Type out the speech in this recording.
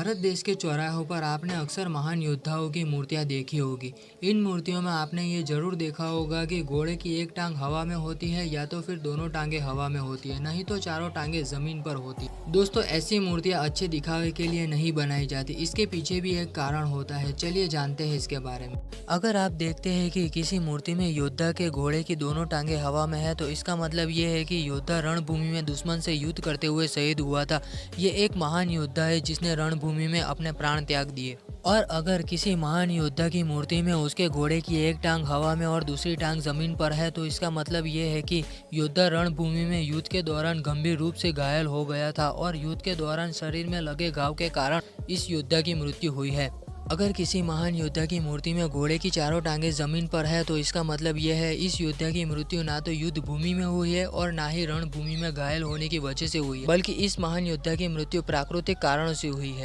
भारत देश के चौराहों पर आपने अक्सर महान योद्धाओं की मूर्तियां देखी होगी। इन मूर्तियों में आपने ये जरूर देखा होगा कि घोड़े की एक टांग हवा में होती है या तो फिर दोनों टांगे हवा में होती है, नहीं तो चारों टांगे जमीन पर होती है। दोस्तों, ऐसी मूर्तियां अच्छे दिखावे के लिए नहीं बनाई जाती, इसके पीछे भी एक कारण होता है। चलिए जानते हैं इसके बारे में। अगर आप देखते हैं कि किसी मूर्ति में योद्धा के घोड़े की दोनों टांगे हवा में है, तो इसका मतलब ये है कि योद्धा रणभूमि में दुश्मन से युद्ध करते हुए शहीद हुआ था। ये एक महान योद्धा है जिसने रणभूमि में अपने प्राण त्याग दिए। और अगर किसी महान योद्धा की मूर्ति में उसके घोड़े की एक टांग हवा में और दूसरी टांग जमीन पर है, तो इसका मतलब ये है कि योद्धा रणभूमि में युद्ध के दौरान गंभीर रूप से घायल हो गया था और युद्ध के दौरान शरीर में लगे घाव के कारण इस योद्धा की मृत्यु हुई है। अगर किसी महान योद्धा की मूर्ति में घोड़े की चारों टांगे जमीन पर है, तो इसका मतलब यह है इस योद्धा की मृत्यु ना तो युद्ध भूमि में हुई है और ना ही रणभूमि में घायल होने की वजह से हुई है, बल्कि इस महान योद्धा की मृत्यु प्राकृतिक कारणों से हुई है।